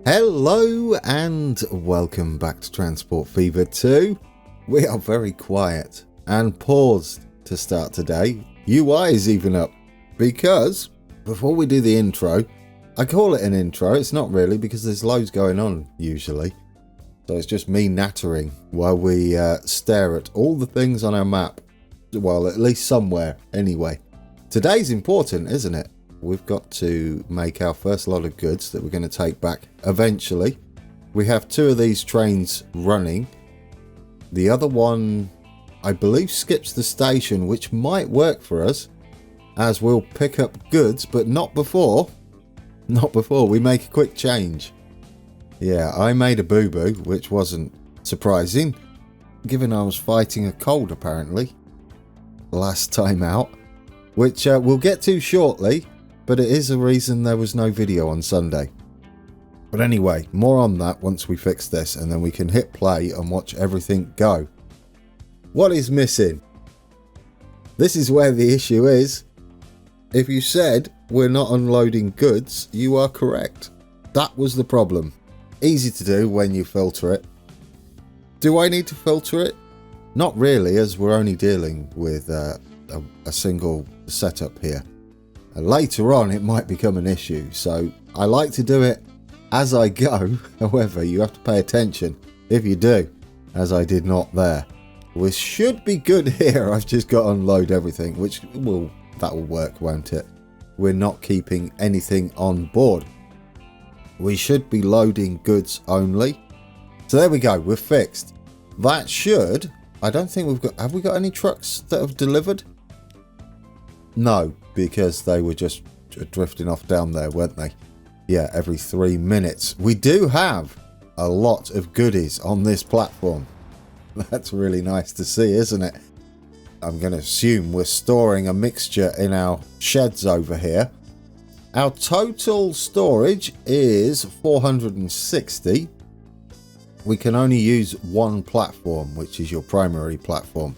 Hello and welcome back to Transport Fever 2. We are very quiet and paused to start today. UI is even up because before we do the intro, I call it an intro, it's not really because there's loads going on usually. So it's just me nattering while we stare at all the things on our map. Well, at least somewhere anyway. Today's important, isn't it? We've got to make our first lot of goods that we're going to take back eventually. We have 2 of these trains running. The other one, I believe, skips the station, which might work for us, as we'll pick up goods, but not before we make a quick change. Yeah, I made a boo-boo, which wasn't surprising, given I was fighting a cold apparently last time out, which we'll get to shortly. But it is a reason there was no video on Sunday. But anyway, more on that once we fix this, and then we can hit play and watch everything go. What is missing? This is where the issue is. If you said we're not unloading goods, you are correct. That was the problem. Easy to do when you filter it. Do I need to filter it? Not really, as we're only dealing with a single setup here. Later on it might become an issue, so I like to do it as I go. However, you have to pay attention if you do, as I did not there. We should be good here. I've just got to unload everything, that will work, won't it? We're not keeping anything on board. We should be loading goods only. So there we go, we're fixed. That should, I don't think have we got any trucks that have delivered? No, because they were just drifting off down there, weren't they? Yeah, every 3 minutes. We do have a lot of goodies on this platform. That's really nice to see, isn't it? I'm going to assume we're storing a mixture in our sheds over here. Our total storage is 460. We can only use one platform, which is your primary platform.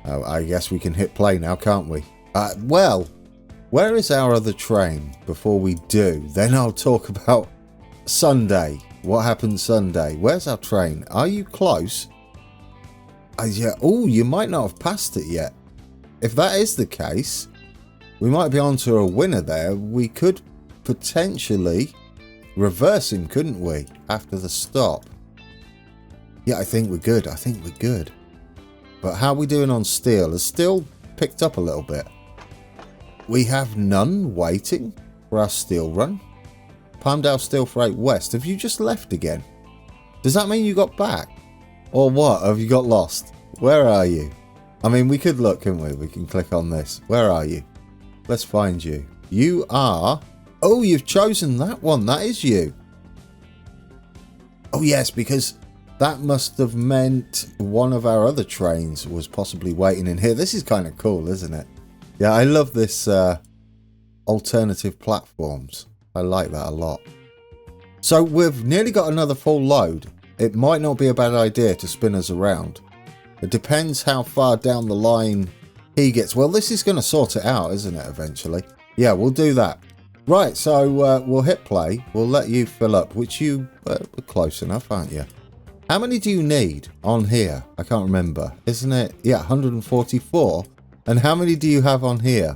I guess we can hit play now, can't we? Well, where is our other train before we do? Then I'll talk about Sunday. What happened Sunday? Where's our train? Are you close? Yeah. Oh, you might not have passed it yet. If that is the case, we might be onto a winner there. We could potentially reverse him, couldn't we? After the stop. Yeah, I think we're good. But how are we doing on steel? Has steel picked up a little bit? We have none waiting for our steel run. Palmdale Steel Freight West. Have you just left again? Does that mean you got back? Or what? Have you got lost? Where are you? I mean, we could look, couldn't we? We can click on this. Where are you? Let's find you. You are... Oh, you've chosen that one. That is you. Oh, yes, because that must have meant one of our other trains was possibly waiting in here. This is kind of cool, isn't it? Yeah, I love this alternative platforms. I like that a lot. So we've nearly got another full load. It might not be a bad idea to spin us around. It depends how far down the line he gets. Well, this is going to sort it out, isn't it, eventually? Yeah, we'll do that. Right, so we'll hit play. We'll let you fill up, which you are close enough, aren't you? How many do you need on here? I can't remember. Isn't it? Yeah, 144. And how many do you have on here?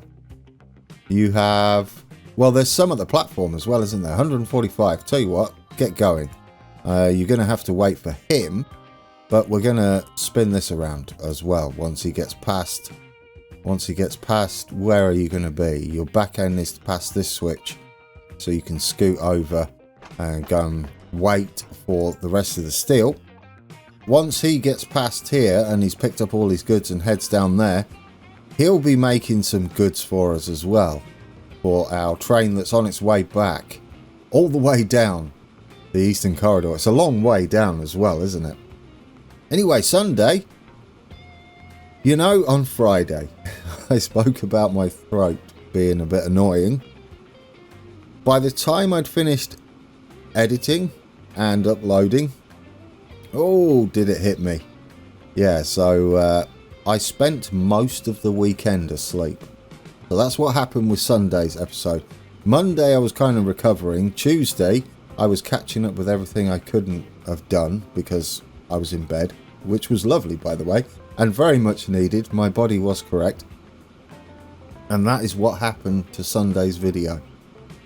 You have... Well, there's some at the platform as well, isn't there? 145. Tell you what, get going. You're going to have to wait for him. But we're going to spin this around as well once he gets past. Once he gets past, where are you going to be? Your back end is past this switch. So you can scoot over and go and wait for the rest of the steel. Once he gets past here and he's picked up all his goods and heads down there, he'll be making some goods for us as well, for our train that's on its way back, all the way down the Eastern Corridor. It's a long way down as well, isn't it? Anyway, Sunday, you know, on Friday, I spoke about my throat being a bit annoying. By the time I'd finished editing and uploading, oh, did it hit me. Yeah, so I spent most of the weekend asleep. So that's what happened with Sunday's episode. Monday I was kind of recovering. Tuesday I was catching up with everything I couldn't have done because I was in bed, which was lovely, by the way, and very much needed. My body was correct. And that is what happened to Sunday's video.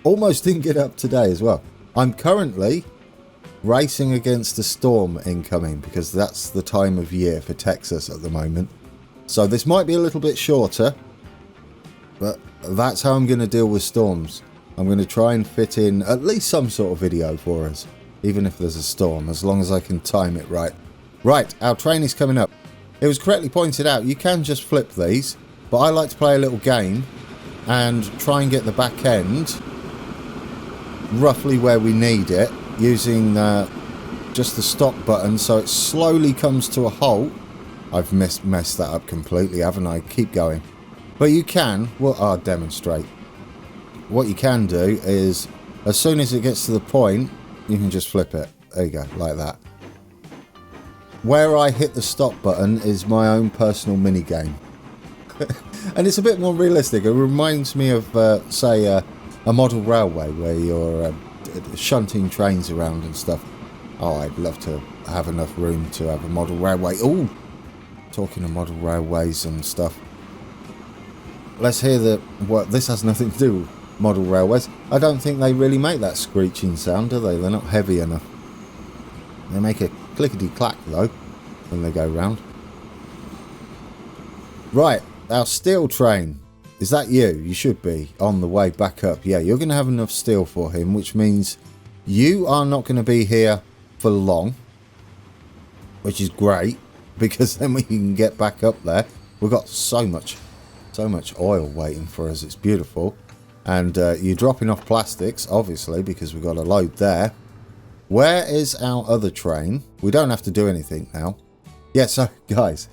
Almost didn't get up today as well. I'm currently racing against a storm incoming because that's the time of year for Texas at the moment. So this might be a little bit shorter, but that's how I'm going to deal with storms. I'm going to try and fit in at least some sort of video for us, even if there's a storm, as long as I can time it right. Right, our train is coming up. It was correctly pointed out, you can just flip these, but I like to play a little game and try and get the back end roughly where we need it, using just the stop button so it slowly comes to a halt. I've messed that up completely, haven't I? Keep going. But you can, well, I'll demonstrate. What you can do is, as soon as it gets to the point, you can just flip it. There you go, like that. Where I hit the stop button is my own personal mini game. And it's a bit more realistic. It reminds me of, say, a model railway where you're shunting trains around and stuff. Oh, I'd love to have enough room to have a model railway. Oh, talking of model railways and stuff. Let's hear this has nothing to do with model railways. I don't think they really make that screeching sound, do they? They're not heavy enough. They make a clickety-clack, though, when they go round. Right, our steel train. Is that you? You should be on the way back up. Yeah, you're going to have enough steel for him, which means you are not going to be here for long, which is great, because then we can get back up there. We've got so much oil waiting for us. It's beautiful. And you're dropping off plastics, obviously, because we've got a load there. Where is our other train? We don't have to do anything now. Yeah, so, guys,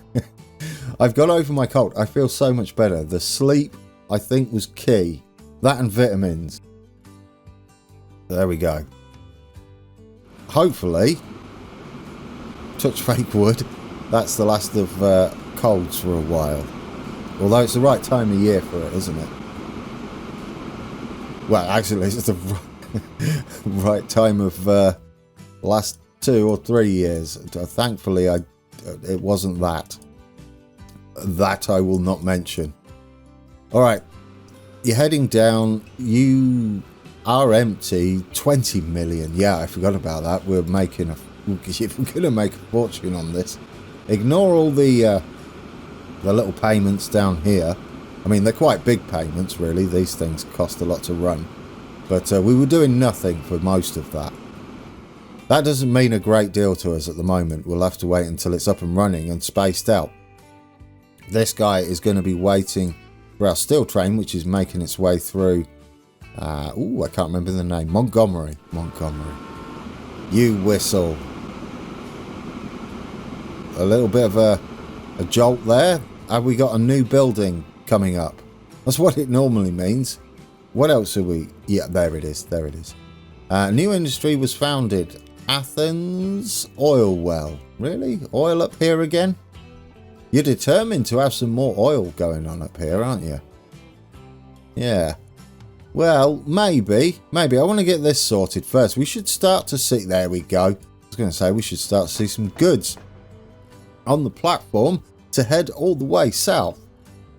I've got over my cold. I feel so much better. The sleep, I think, was key. That and vitamins. There we go. Hopefully, touch fake wood, that's the last of colds for a while. Although it's the right time of year for it, isn't it? Well, actually, it's the right time of last 2 or 3 years. Thankfully, it wasn't that. That I will not mention. Alright, you're heading down. You are empty. 20 million. Yeah, I forgot about that. We're making we're going to make a fortune on this. Ignore all the little payments down here. I mean, they're quite big payments, really. These things cost a lot to run. But we were doing nothing for most of that. That doesn't mean a great deal to us at the moment. We'll have to wait until it's up and running and spaced out. This guy is going to be waiting for our steel train, which is making its way through... I can't remember the name. Montgomery. You whistle. A little bit of a jolt there. Have we got a new building coming up? That's what it normally means. What else are we... Yeah, there it is. New industry was founded. Athens oil well. Really? Oil up here again? You're determined to have some more oil going on up here, aren't you? Yeah. Well, maybe. I want to get this sorted first. We should start to see... There we go. I was going to say we should start to see some goods on the platform to head all the way south.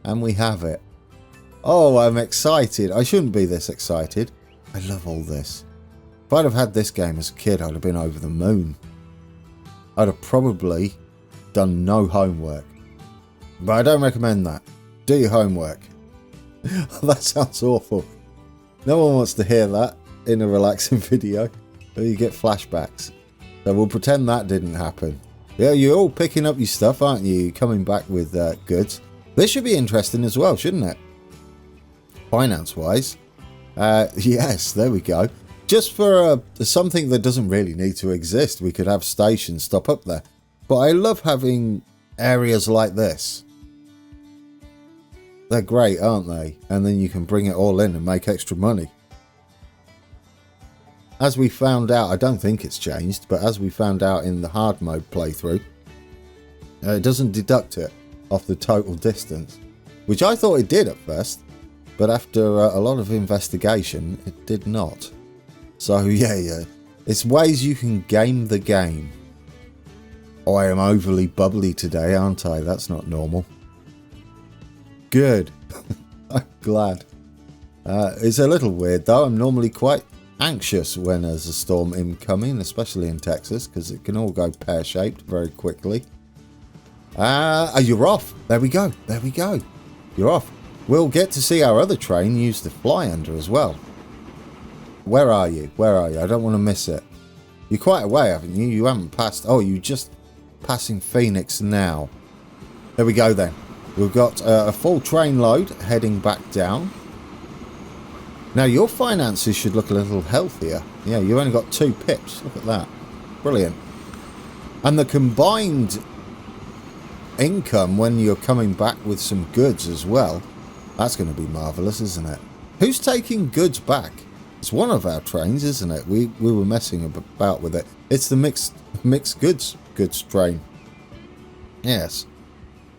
And we have it. Oh, I'm excited. I shouldn't be this excited. I love all this. If I'd have had this game as a kid, I'd have been over the moon. I'd have probably done no homework. But I don't recommend that. Do your homework. That sounds awful. No one wants to hear that in a relaxing video. You get flashbacks. So we'll pretend that didn't happen. Yeah, you're all picking up your stuff, aren't you? Coming back with goods. This should be interesting as well, shouldn't it? Finance-wise. Yes, there we go. Just for something that doesn't really need to exist, we could have stations stop up there. But I love having areas like this. They're great, aren't they? And then you can bring it all in and make extra money. As we found out, I don't think it's changed, but as we found out in the hard mode playthrough, it doesn't deduct it off the total distance, which I thought it did at first, but after a lot of investigation, it did not. So yeah, It's ways you can game the game. Oh, I am overly bubbly today, aren't I? That's not normal. Good. I'm glad. It's a little weird though. I'm normally quite anxious when there's a storm incoming, especially in Texas, because it can all go pear-shaped very quickly. You're off. There we go. There we go. You're off. We'll get to see our other train use the fly under as well. Where are you? Where are you? I don't want to miss it. You're quite away, haven't you? You haven't passed. Oh, you just passing Phoenix now. There we go then. We've got a full train load heading back down. Now your finances should look a little healthier. Yeah, you only got 2 pips. Look at that. Brilliant. And the combined income when you're coming back with some goods as well, that's going to be marvellous, isn't it? Who's taking goods back? It's one of our trains, isn't it? We were messing about with it. It's the mixed goods train. Yes.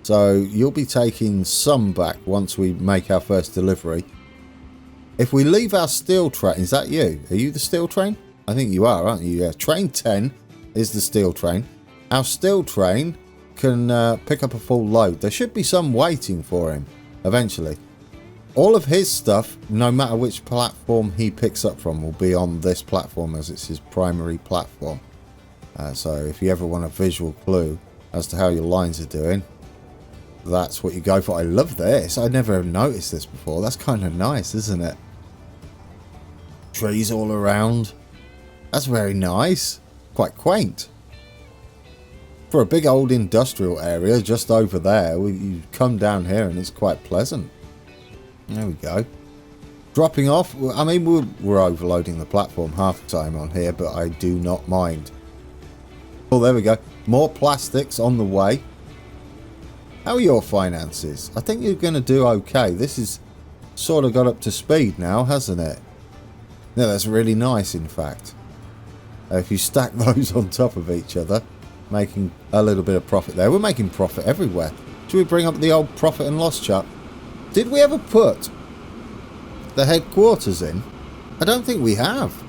So you'll be taking some back once we make our first delivery. If we leave our steel train, is that you? Are you the steel train? I think you are, aren't you? Yeah. Train 10 is the steel train. Our steel train can pick up a full load. There should be some waiting for him eventually. All of his stuff, no matter which platform he picks up from, will be on this platform as it's his primary platform. So if you ever want a visual clue as to how your lines are doing, that's what you go for. I love this. I never noticed this before. That's kind of nice, isn't it? Trees all around. That's very nice. Quite quaint. For a big old industrial area just over there, you come down here and it's quite pleasant. There we go. Dropping off. I mean, we're overloading the platform half the time on here, but I do not mind. Oh, there we go. More plastics on the way. How are your finances? I think you're going to do okay. This is sort of got up to speed now, hasn't it? Yeah, that's really nice, in fact. If you stack those on top of each other, making a little bit of profit there. We're making profit everywhere. Should we bring up the old profit and loss chart? Did we ever put the headquarters in? I don't think we have.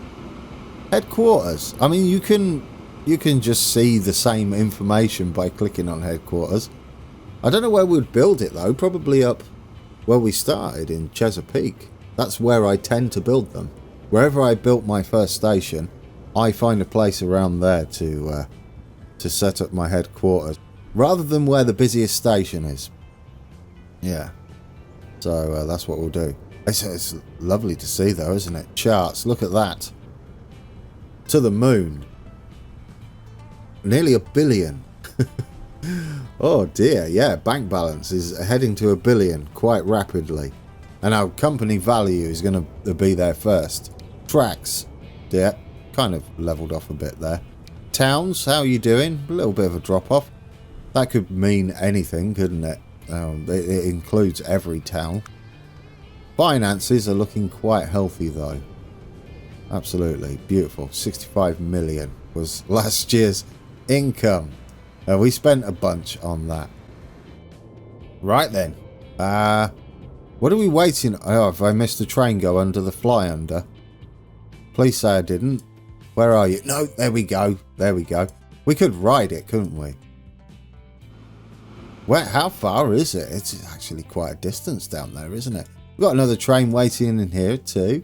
Headquarters. I mean, you can just see the same information by clicking on headquarters. I don't know where we'd build it though. Probably up where we started in Chesapeake. That's where I tend to build them. Wherever I built my first station, I find a place around there to set up my headquarters, rather than where the busiest station is. Yeah. So that's what we'll do. It's lovely to see though, isn't it? Charts, look at that. To the moon. Nearly $1 billion. Oh dear, yeah, bank balance is heading to $1 billion quite rapidly. And our company value is going to be there first. Tracks, yeah, kind of leveled off a bit there. Towns, how are you doing? A little bit of a drop off. That could mean anything, couldn't it? It includes every town. Finances are looking quite healthy though. Absolutely beautiful. 65 million was last year's income. We spent a bunch on that. Right then. What are we waiting? Oh, have I missed a train go under the fly under? Please say I didn't. Where are you? No, there we go. There we go. We could ride it, couldn't we? How far is it? It's actually quite a distance down there, isn't it? We've got another train waiting in here too.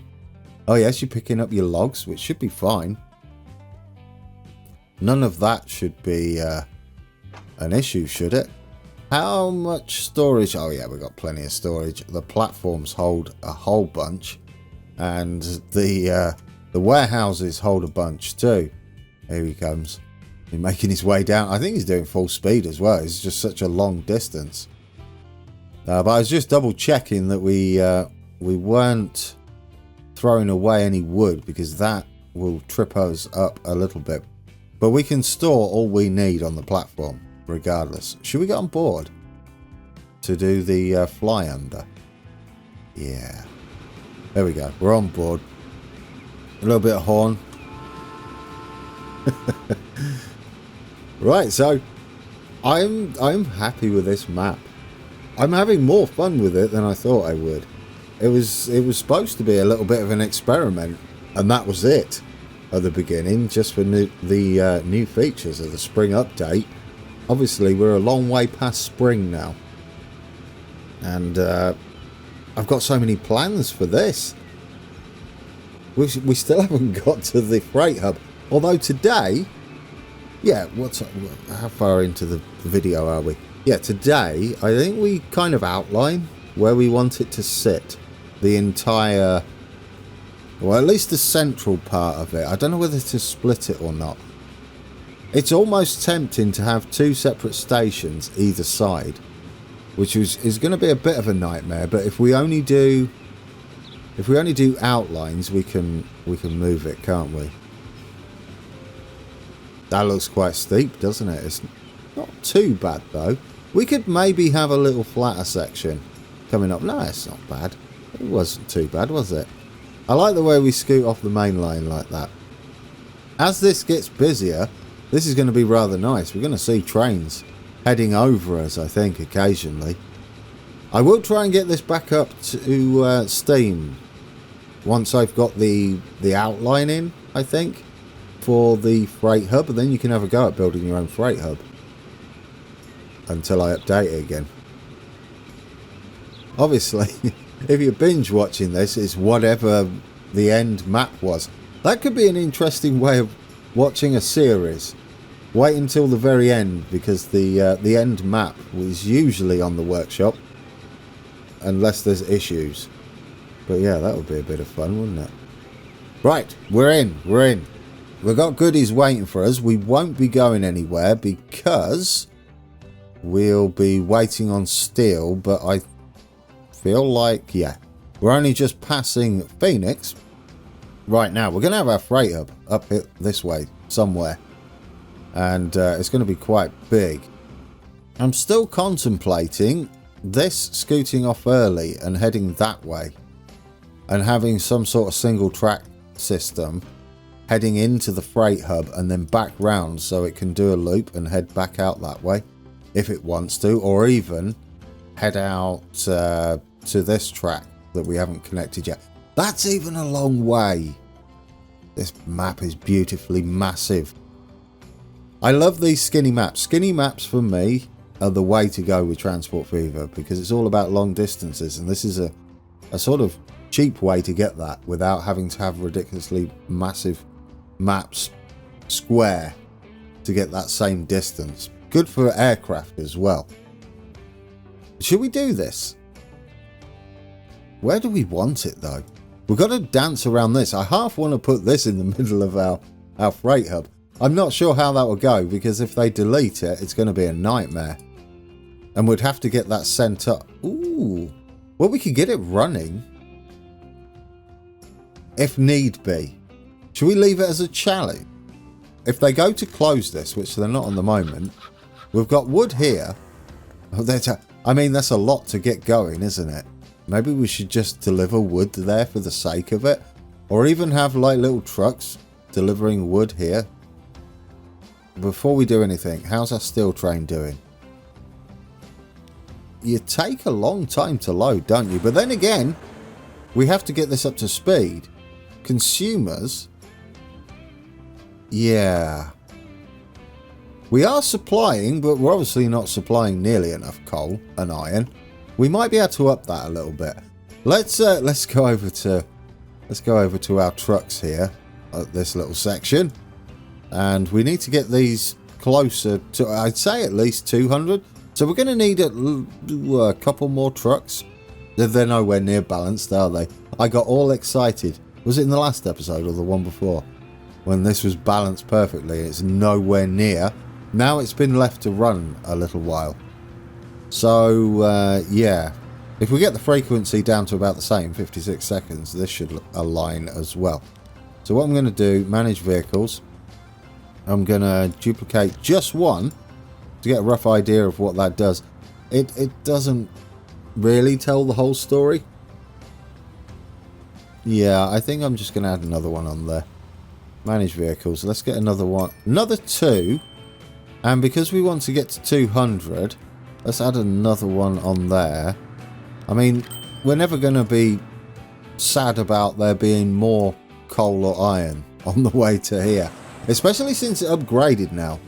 Oh yes, you're picking up your logs, which should be fine. None of that should be an issue, should it? How much storage? Oh yeah, we've got plenty of storage. The platforms hold a whole bunch, and the warehouses hold a bunch too. Here he comes. He's making his way down. I think he's doing full speed as well. It's just such a long distance. But I was just double checking that we weren't throwing away any wood, because that will trip us up a little bit. But we can store all we need on the platform regardless. Should we get on board to do the fly under? Yeah. There we go. We're on board. A little bit of horn. Right, so I'm happy with this map. I'm having more fun with it than I thought I would. It was supposed to be a little bit of an experiment, and that was it. at the beginning just for the new features of the spring update. Obviously, we're a long way past spring now. And I've got so many plans for this. We still haven't got to the freight hub. Although today... Yeah, how far into the video are we? Yeah, today, I think we kind of outline where we want it to sit. The entire... Well, at least the central part of it. I don't know whether to split it or not. It's almost tempting to have two separate stations either side, which is going to be a bit of a nightmare. But if we only do outlines, we can move it, can't we? That looks quite steep, doesn't it? It's not too bad though. We could maybe have a little flatter section coming up. No, it's not bad. It wasn't too bad, was it? I like the way we scoot off the main line like that. As this gets busier, this is going to be rather nice. We're going to see trains heading over us, I think, occasionally. I will try and get this back up to Steam once I've got the outline in, I think, for the freight hub. And then you can have a go at building your own freight hub until I update it again. Obviously, if you're binge watching this, it's whatever the end map was. That could be an interesting way of watching a series. Wait until the very end, because the end map was usually on the workshop, unless there's issues. But yeah, that would be a bit of fun, wouldn't it? Right, we're in. We've got goodies waiting for us. We won't be going anywhere because we'll be waiting on steel, but I feel like, yeah, we're only just passing Phoenix right now. We're going to have our freight hub up here this way somewhere, and it's going to be quite big. I'm still contemplating this scooting off early and heading that way and having some sort of single track system heading into the freight hub and then back round so it can do a loop and head back out that way if it wants to, or even head out to this track that we haven't connected yet. That's even a long way. This map is beautifully massive. I love these skinny maps. Skinny maps for me are the way to go with Transport Fever, because it's all about long distances, and this is a sort of cheap way to get that without having to have ridiculously massive maps square to get that same distance. Good for aircraft as well. Should we do this? Where do we want it though? We've got to dance around this. I half want to put this in the middle of our freight hub. I'm not sure how that will go, because if they delete it, it's going to be a nightmare. And we'd have to get that sent up. Ooh. Well, we could get it running if need be. Should we leave it as a challenge? If they go to close this, which they're not on the moment, we've got wood here. I mean, that's a lot to get going, isn't it? Maybe we should just deliver wood there for the sake of it. Or even have like little trucks delivering wood here. Before we do anything, how's our steel train doing? You take a long time to load, don't you? But then again, we have to get this up to speed. Consumers. Yeah. We are supplying, but we're obviously not supplying nearly enough coal and iron. We might be able to up that a little bit. Let's go over to our trucks here at this little section, and we need to get these closer to, I'd say, at least 200. So we're going to need a couple more trucks. They're nowhere near balanced, are they? I got all excited. Was it in the last episode or the one before, when this was balanced perfectly? It's nowhere near. Now it's been left to run a little while. So, yeah, if we get the frequency down to about the same, 56 seconds, this should align as well. So what I'm going to do, manage vehicles. I'm going to duplicate just one to get a rough idea of what that does. It doesn't really tell the whole story. Yeah, I think I'm just going to add another one on there. Manage vehicles. Let's get another one. Another 2. And because we want to get to 200... let's add another one on there. I mean, we're never going to be sad about there being more coal or iron on the way to here. Especially since it's upgraded now.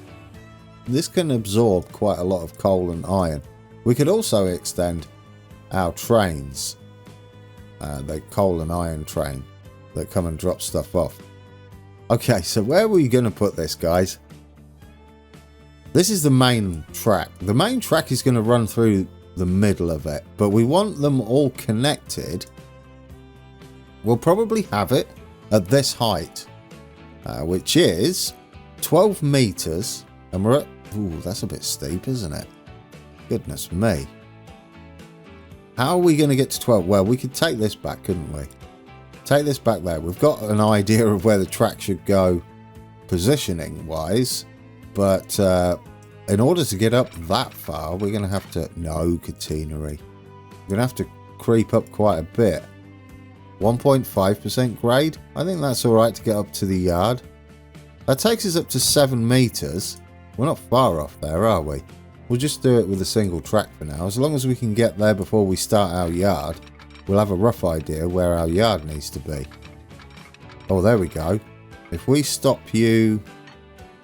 This can absorb quite a lot of coal and iron. We could also extend our trains. The coal and iron train that come and drop stuff off. Okay, so where are we going to put this, guys? This is the main track. The main track is going to run through the middle of it, but we want them all connected. We'll probably have it at this height, which is 12 meters, and we're at... Ooh, that's a bit steep, isn't it? Goodness me. How are we going to get to 12? Well, we could take this back, couldn't we? Take this back there. We've got an idea of where the track should go positioning-wise, but in order to get up that far, we're going to have to... No, catenary. We're going to have to creep up quite a bit. 1.5% grade? I think that's alright to get up to the yard. That takes us up to 7 meters. We're not far off there, are we? We'll just do it with a single track for now. As long as we can get there before we start our yard, we'll have a rough idea where our yard needs to be. Oh, there we go. If we stop you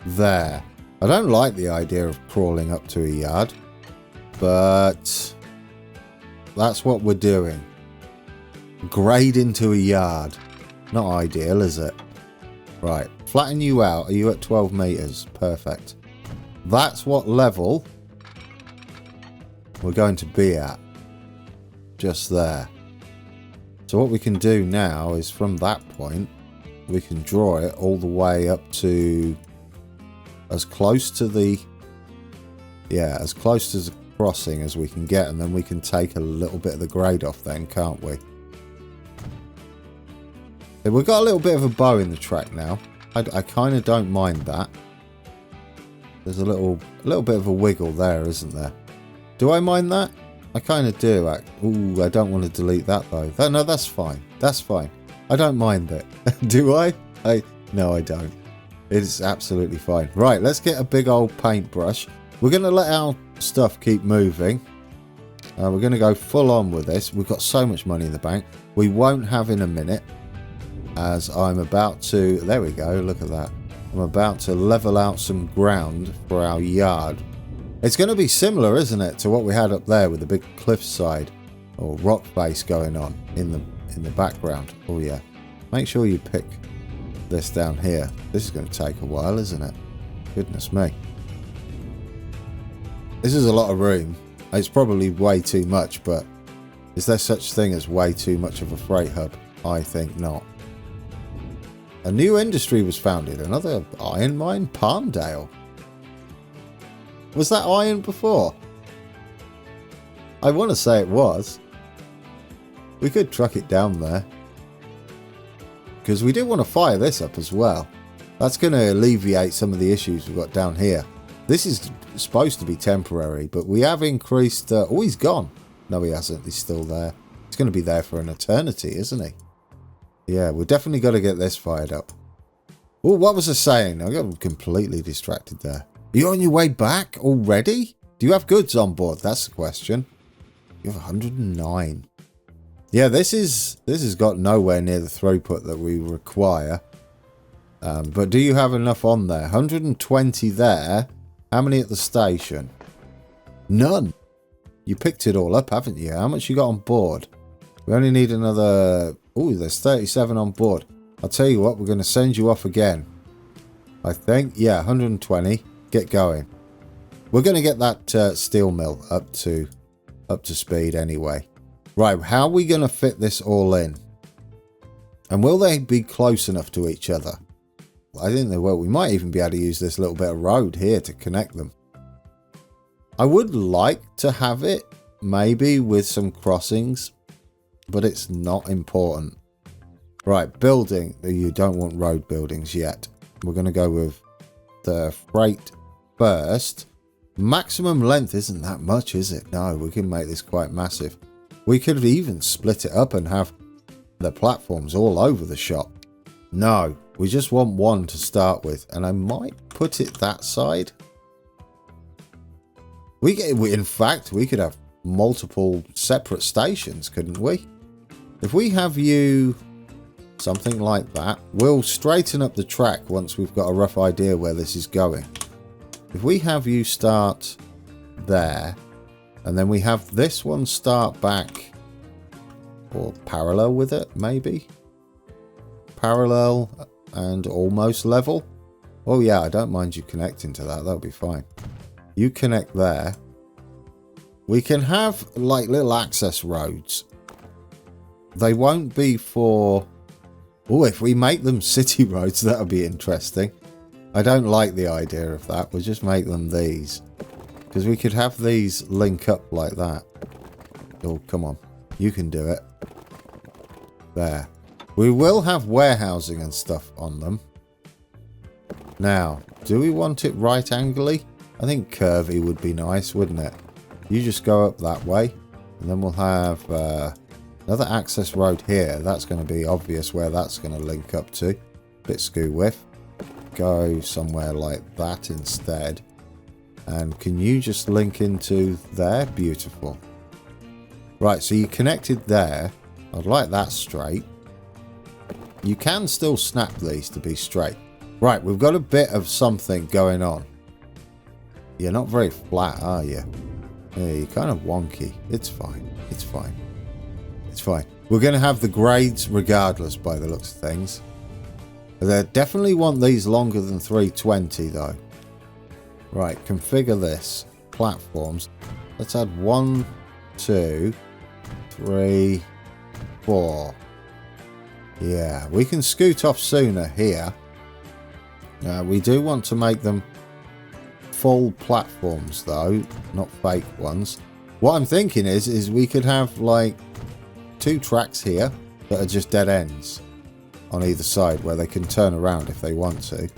there. I don't like the idea of crawling up to a yard, but that's what we're doing. Grade into a yard. Not ideal, is it? Right, flatten you out. Are you at 12 meters? Perfect. That's what level we're going to be at. Just there. So what we can do now is from that point, we can draw it all the way up to as close to the... Yeah, as close to the crossing as we can get, and then we can take a little bit of the grade off then, can't we? We've got a little bit of a bow in the track now. I kind of don't mind that. There's a little bit of a wiggle there, isn't there? Do I mind that? I kind of do. Ooh, I don't want to delete that though. No, that's fine. That's fine. I don't mind it. Do I? No, I don't. It's absolutely fine. Right, let's get a big old paintbrush. We're going to let our stuff keep moving. We're going to go full on with this. We've got so much money in the bank. We won't have in a minute, as I'm about to... There we go, look at that. I'm about to level out some ground for our yard. It's going to be similar, isn't it, to what we had up there with the big cliffside or rock face going on in the background. Oh yeah. Make sure you pick this down here. This is going to take a while, isn't it? Goodness me. This is a lot of room. It's probably way too much, but is there such thing as way too much of a freight hub? I think not. A new industry was founded. Another iron mine? Palmdale. Was that iron before? I want to say it was. We could truck it down there. Because we do want to fire this up as well. That's going to alleviate some of the issues we've got down here. This is supposed to be temporary, but we have increased... oh, he's gone. No, he hasn't. He's still there. He's going to be there for an eternity, isn't he? Yeah, we've definitely got to get this fired up. Oh, what was I saying? I got completely distracted there. Are you on your way back already? Do you have goods on board? That's the question. You have 109. Yeah, this has got nowhere near the throughput that we require. But do you have enough on there? 120 there. How many at the station? None. You picked it all up, haven't you? How much you got on board? We only need another... Oh, there's 37 on board. I'll tell you what, we're going to send you off again. I think. Yeah, 120. Get going. We're going to get that steel mill up to speed anyway. Right, how are we going to fit this all in? And will they be close enough to each other? I think they will. We might even be able to use this little bit of road here to connect them. I would like to have it maybe with some crossings, but it's not important. Right, building. You don't want road buildings yet. We're going to go with the freight first. Maximum length isn't that much, is it? No, we can make this quite massive. We could even split it up and have the platforms all over the shop. No, we just want one to start with, and I might put it that side. In fact, we could have multiple separate stations, couldn't we? If we have you Something like that. We'll straighten up the track once we've got a rough idea where this is going. If we have you start there, and then we have this one start back, or parallel with it, maybe? Parallel and almost level. Oh yeah, I don't mind you connecting to that. That'll be fine. You connect there. We can have like little access roads. They won't be for... Oh, if we make them city roads, that'll be interesting. I don't like the idea of that. We'll just make them these. Because we could have these link up like that. Oh, come on. You can do it. There. We will have warehousing and stuff on them. Now, do we want it right angly? I think curvy would be nice, wouldn't it? You just go up that way. And then we'll have another access road here. That's going to be obvious where that's going to link up to. Bit skew with. Go somewhere like that instead. And can you just link into there? Beautiful. Right, so you connected there. I'd like that straight. You can still snap these to be straight. Right, we've got a bit of something going on. You're not very flat, are you? Yeah, you're kind of wonky. It's fine. It's fine. It's fine. We're going to have the grades regardless by the looks of things. They definitely want these longer than 320 though. Right, configure this. Platforms. Let's add 1, 2, 3, 4. Yeah, we can scoot off sooner here. We do want to make them full platforms though, not fake ones. What I'm thinking is we could have like 2 tracks here that are just dead ends on either side where they can turn around if they want to.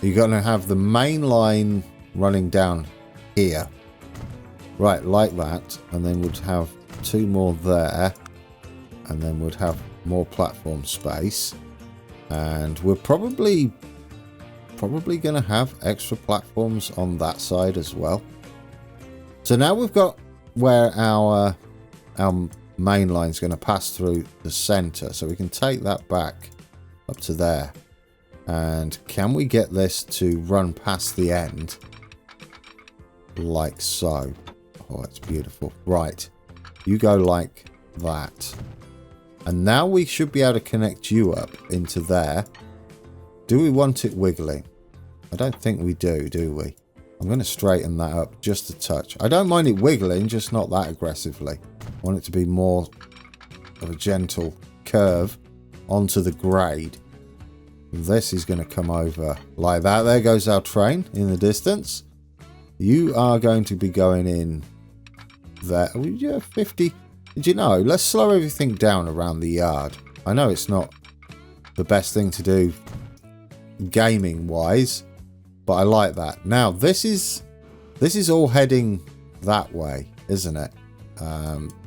You're going to have the main line running down here. Right, like that. And then we'd have 2 more there. And then we'd have more platform space. And we're probably going to have extra platforms on that side as well. So now we've got where our main line is going to pass through the center. So we can take that back up to there. And can we get this to run past the end? Like so. Oh, it's beautiful. Right. You go like that. And now we should be able to connect you up into there. Do we want it wiggling? I don't think we do we? I'm going to straighten that up just a touch. I don't mind it wiggling, just not that aggressively. I want it to be more of a gentle curve onto the grade. This is going to come over like that. There goes our train in the distance. You are going to be going in there. Oh, yeah, 50. Did you know? Let's slow everything down around the yard. I know it's not the best thing to do gaming wise, but I like that. Now this is all heading that way, isn't it?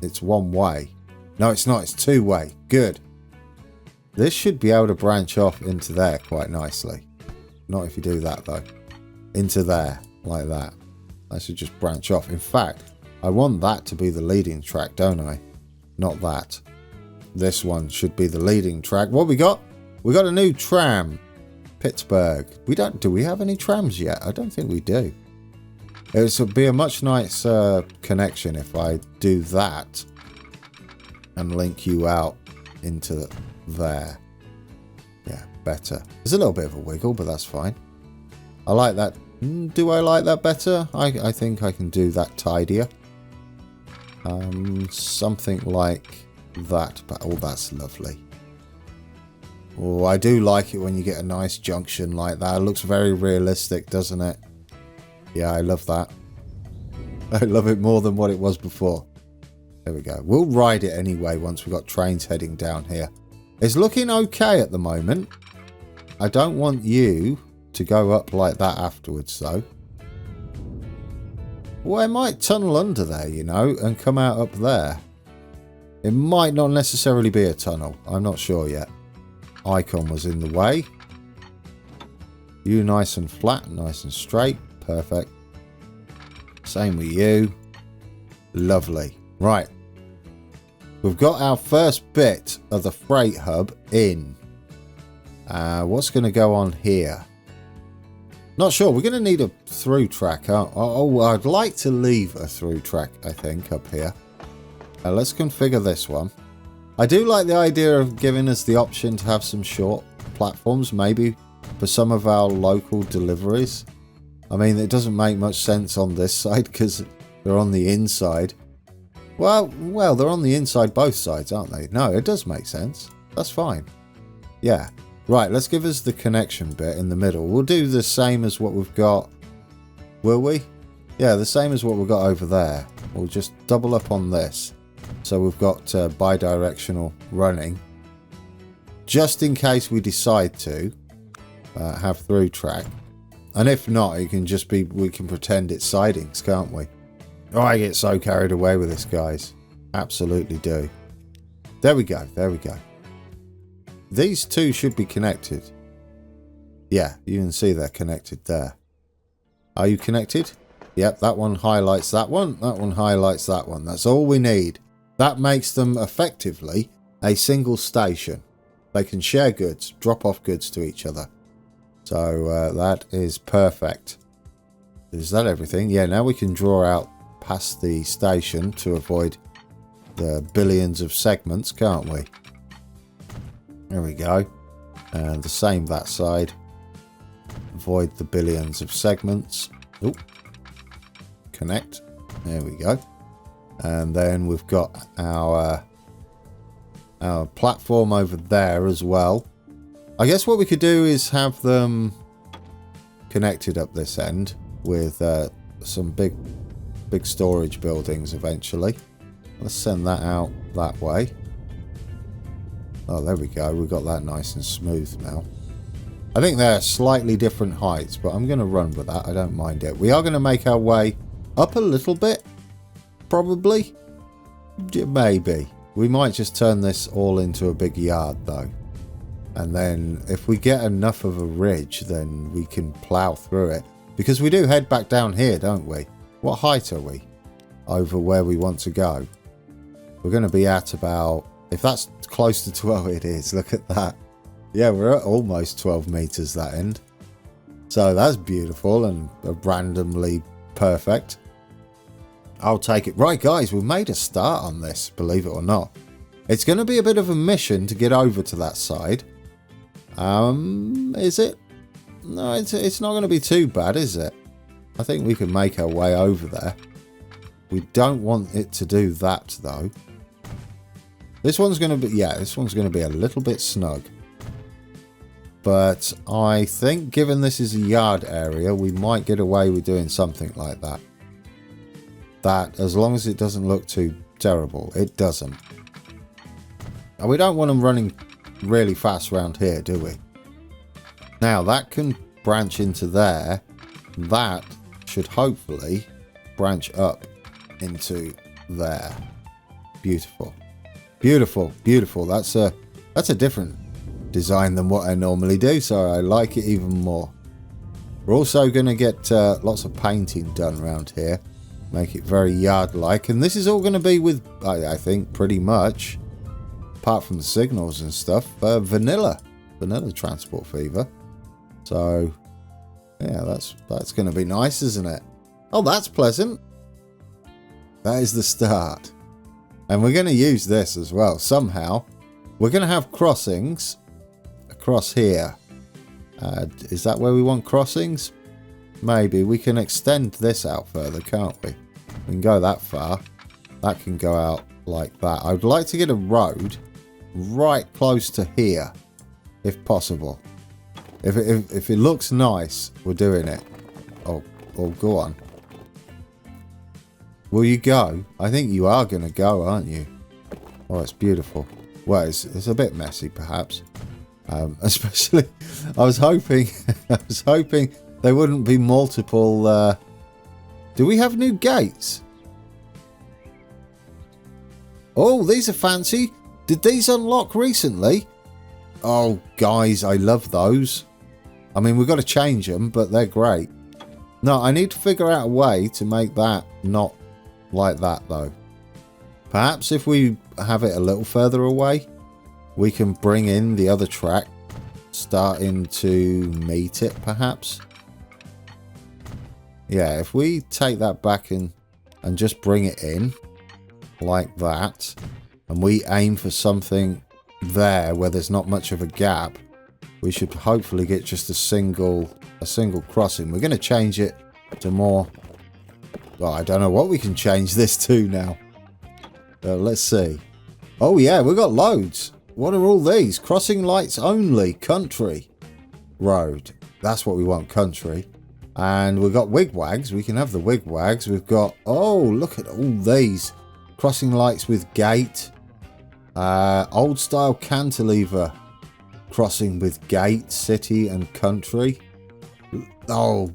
It's one way. No, it's not. It's 2 way. Good. This should be able to branch off into there quite nicely. Not if you do that though. Into there like that. That should just branch off. In fact, I want that to be the leading track, don't I? Not that. This one should be the leading track. What we got? We got a new tram. Pittsburgh. Do we have any trams yet? I don't think we do. It would be a much nicer connection if I do that and link you out into there. Yeah, better. There's a little bit of a wiggle, but that's fine. I like that. Do I like that better? I think I can do that tidier. Something like that. But oh, that's lovely. Oh, I do like it when you get a nice junction like that. It looks very realistic, doesn't it? Yeah, I love that. I love it more than what it was before. There we go. We'll ride it anyway once we've got trains heading down here. It's looking okay at the moment. I don't want you to go up like that afterwards, though. Well, I might tunnel under there, you know, and come out up there. It might not necessarily be a tunnel. I'm not sure yet. Icon was in the way. You nice and flat, nice and straight. Perfect. Same with you. Lovely. Right. we've got our first bit of the freight hub in. What's going to go on here? Not sure. We're going to need a through track. Oh, I'd like to leave a through track, I think, up here. Let's configure this one. I do like the idea of giving us the option to have some short platforms, maybe for some of our local deliveries. I mean, it doesn't make much sense on this side because they're on the inside. Well, they're on the inside both sides, aren't they? No, it does make sense. That's fine. Yeah. Right, let's give us the connection bit in the middle. We'll do the same as what we've got. Will we? Yeah, the same as what we've got over there. We'll just double up on this. So we've got bi-directional running. Just in case we decide to have through track. And if not, it can just be, we can pretend it's sidings, can't we? Oh, I get so carried away with this, guys. Absolutely do. There we go. There we go. These two should be connected. Yeah, you can see they're connected there. Are you connected? Yep, that one highlights that one. That one highlights that one. That's all we need. That makes them effectively a single station. They can share goods, drop off goods to each other. So that is perfect. Is that everything? Yeah, now we can draw out past the station to avoid the billions of segments, can't we? There we go. And the same that side. Avoid the billions of segments. Ooh. Connect. There we go. And then we've got our platform over there as well. I guess what we could do is have them connected up this end with some big storage buildings eventually. Let's send that out that way. Oh, there we go. We've got that nice and smooth now. I think they're slightly different heights, but I'm going to run with that. I don't mind it. We are going to make our way up a little bit. Probably. Maybe. We might just turn this all into a big yard, though. And then if we get enough of a ridge, then we can plough through it. Because we do head back down here, don't we? What height are we? Over where we want to go. We're going to be at about... If that's close to 12, it is. Look at that. Yeah, we're at almost 12 meters that end. So that's beautiful and randomly perfect. I'll take it. Right, guys, we've made a start on this, believe it or not. It's going to be a bit of a mission to get over to that side. Is it? No, it's not going to be too bad, is it? I think we can make our way over there. We don't want it to do that, though. This one's going to be, yeah, this one's going to be a little bit snug. But I think given this is a yard area, we might get away with doing something like that. That, as long as it doesn't look too terrible. It doesn't. And we don't want them running really fast around here, do we? Now, that can branch into there. That should hopefully branch up into there. Beautiful. Beautiful, beautiful. That's a different design than what I normally do, so I like it even more. We're also going to get lots of painting done around here. Make it very yard-like. And this is all going to be with, I think, pretty much, apart from the signals and stuff, vanilla transport fever. So, yeah, that's going to be nice, isn't it? Oh, that's pleasant. That is the start. And we're going to use this as well. Somehow, we're going to have crossings across here. Is that where we want crossings? Maybe. We can extend this out further, can't we? We can go that far. That can go out like that. I would like to get a road right close to here, if possible. If it looks nice, we're doing it. Oh, go on. Will you go? I think you are going to go, aren't you? Oh, it's beautiful. Well, it's a bit messy, perhaps. Especially, I was hoping there wouldn't be multiple. Do we have new gates? Oh, these are fancy. Did these unlock recently? Oh, guys, I love those. I mean, we've got to change them, but they're great. No, I need to figure out a way to make that not like that, though. Perhaps if we have it a little further away, we can bring in the other track, starting to meet it perhaps. Yeah, if we take that back and just bring it in like that, and we aim for something there where there's not much of a gap, we should hopefully get just a single crossing. We're going to change it to more... Oh, I don't know what we can change this to now. Let's see. Oh yeah, we've got loads. What are all these? Crossing lights only. Country. Road. That's what we want, country. And we've got wigwags. We can have the wigwags. We've got... Oh, look at all these. Crossing lights with gate. Old style cantilever. Crossing with gate, city and country. Oh,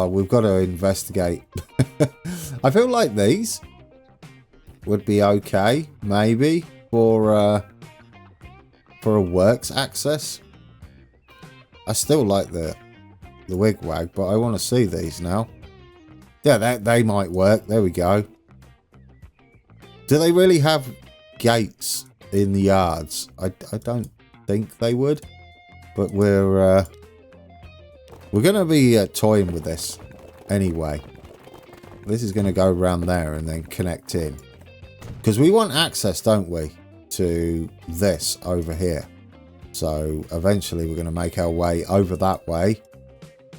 we've got to investigate. I feel like these would be okay, maybe, for a works access. I still like the wigwag, but I want to see these now. Yeah, they might work. There we go. Do they really have gates in the yards? I don't think they would, but we're going to be toying with this anyway. This is going to go around there and then connect in, because we want access, don't we, to this over here. So eventually we're going to make our way over that way,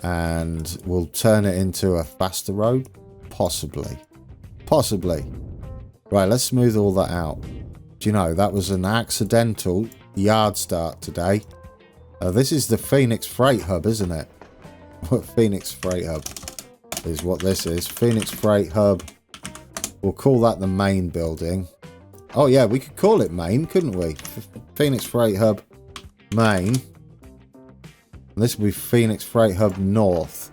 and we'll turn it into a faster road, possibly. Right, let's smooth all that out. Do you know, that was an accidental yard start today. This is the Phoenix Freight Hub, isn't it? Phoenix Freight Hub is what this is. Phoenix Freight Hub. We'll call that the main building. Oh yeah, we could call it main, couldn't we? Phoenix Freight Hub main. And this will be Phoenix Freight Hub North.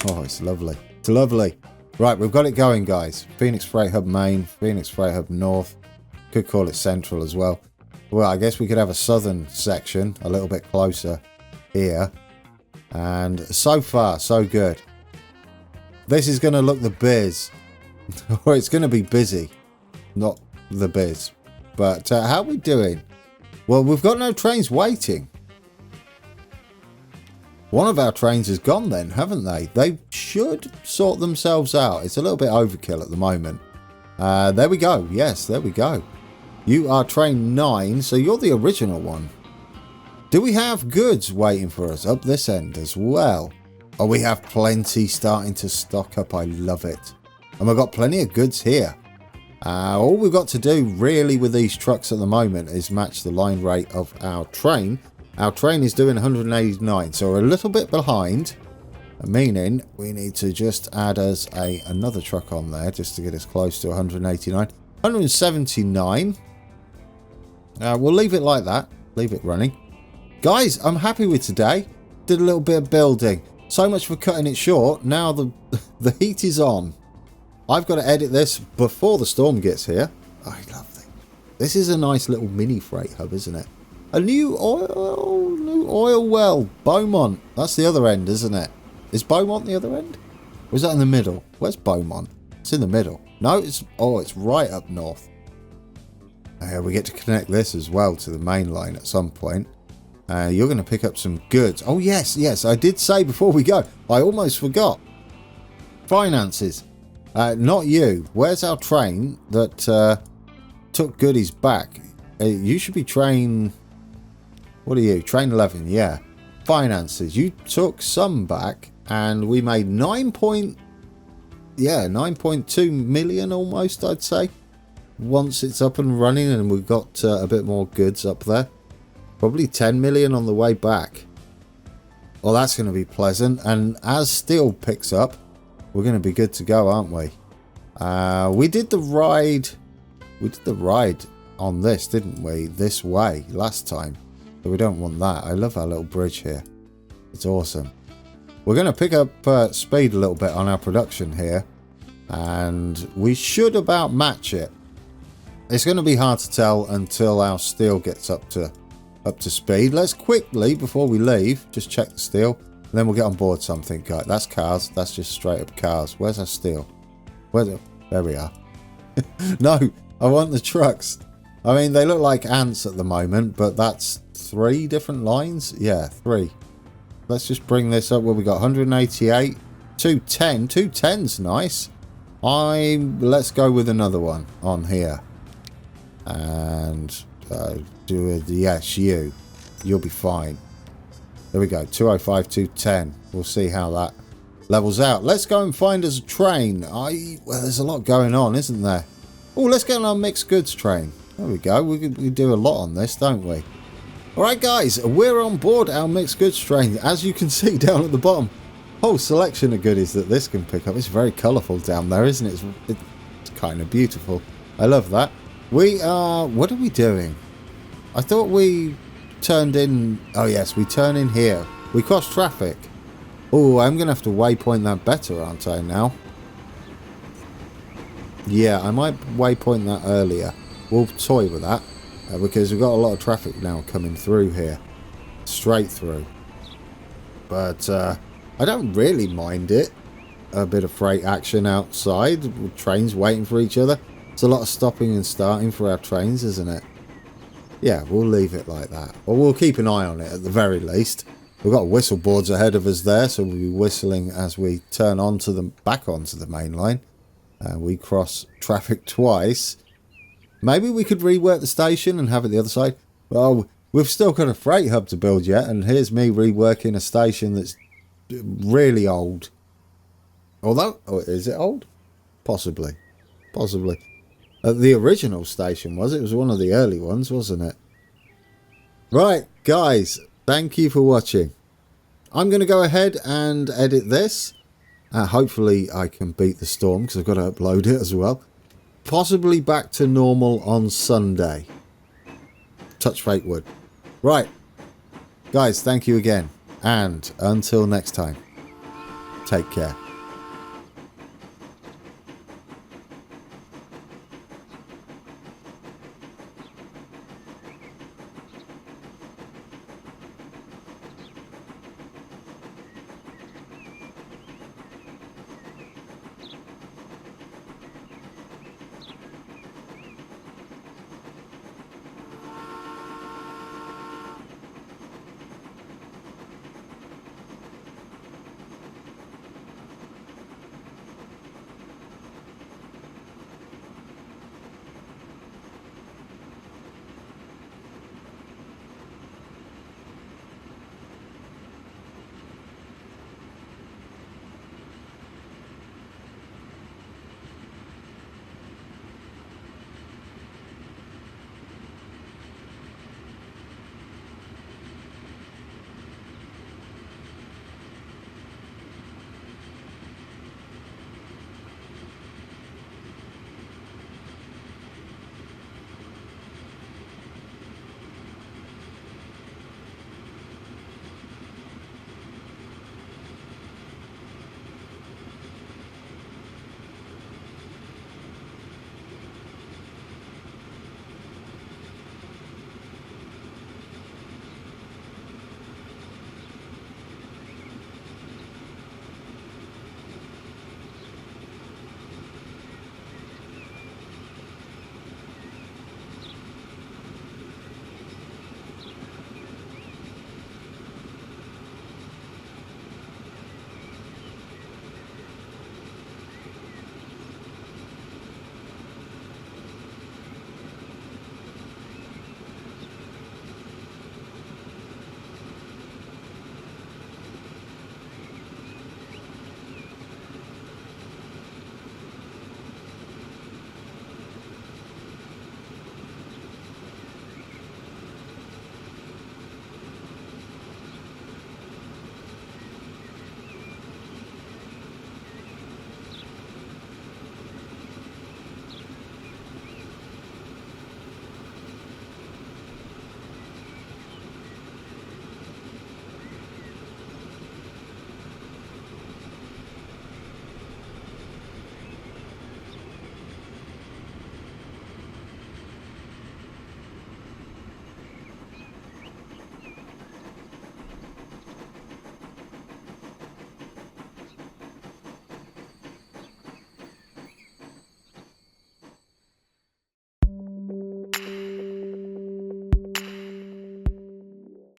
Oh, it's lovely. It's lovely. Right, we've got it going, guys. Phoenix Freight Hub main, Phoenix Freight Hub North. Could call it central as well. Well, I guess we could have a southern section a little bit closer here. And so far, so good. This is going to look the biz. Or it's going to be busy. Not the biz. But how are we doing? Well, we've got no trains waiting. One of our trains is gone then, haven't they? They should sort themselves out. It's a little bit overkill at the moment. There we go. Yes, there we go. You are train 9, so you're the original one. Do we have goods waiting for us up this end as well? Oh, we have plenty starting to stock up. I love it. And we've got plenty of goods here. All we've got to do really with these trucks at the moment is match the line rate of our train. Our train is doing 189, so we're a little bit behind. Meaning we need to just add us another truck on there just to get us close to 189. 179. We'll leave it like that. Leave it running. Guys, I'm happy with today. Did a little bit of building. So much for cutting it short. Now the heat is on. I've got to edit this before the storm gets here. I love it. This is a nice little mini freight hub, isn't it? A new oil well. Beaumont. That's the other end, isn't it? Is Beaumont the other end? Or is that in the middle? Where's Beaumont? It's in the middle. No, it's right up north. We get to connect this as well to the main line at some point. You're going to pick up some goods. Oh, yes. I did say before we go. I almost forgot. Finances. Not you. Where's our train that took goodies back? You should be train... What are you? Train 11, yeah. Finances. You took some back and we made 9.2 million almost, I'd say. Once it's up and running and we've got a bit more goods up there. Probably 10 million on the way back. Well, that's going to be pleasant. And as steel picks up, we're going to be good to go, aren't we? We did the ride. We did the ride on this, didn't we? This way last time. So we don't want that. I love our little bridge here. It's awesome. We're going to pick up speed a little bit on our production here. And we should about match it. It's going to be hard to tell until our steel gets up to speed. Let's quickly, before we leave, just check the steel. Then we'll get on board something, guys. That's cars. That's just straight up cars. Where's our steel? There we are. No, I want the trucks. I mean, they look like ants at the moment, but that's 3 different lines. Yeah, 3. Let's just bring this up. Where we got 188, 210. 210's nice. Let's go with another one on here. And do it. Yes, you'll be fine. There we go. 205, 210. We'll see how that levels out. Let's go and find us a train. Well, there's a lot going on, isn't there? Oh, let's get on our mixed goods train. There we go. We do a lot on this, don't we? Alright guys, we're on board our mixed goods train. As you can see down at the bottom, whole selection of goodies that this can pick up. It's very colourful down there, isn't it? It's kind of beautiful. I love that. We are... What are we doing? I thought we turned in... Oh yes, we turn in here. We cross traffic. Oh, I'm going to have to waypoint that better, aren't I, now? Yeah, I might waypoint that earlier. We'll toy with that. Because we've got a lot of traffic now coming through here. Straight through. But I don't really mind it. A bit of freight action outside. Trains waiting for each other. It's a lot of stopping and starting for our trains, isn't it? Yeah, we'll leave it like that. Or we'll keep an eye on it at the very least. We've got whistle boards ahead of us there, so we'll be whistling as we turn back onto the main line. We cross traffic twice. Maybe we could rework the station and have it the other side. Well, we've still got a freight hub to build yet, and here's me reworking a station that's really old. Although, is it old? Possibly. Possibly. The original station was. It was one of the early ones, wasn't it? Right, guys. Thank you for watching. I'm going to go ahead and edit this. Hopefully I can beat the storm because I've got to upload it as well. Possibly back to normal on Sunday. Touch fate wood. Right. Guys, thank you again. And until next time, take care.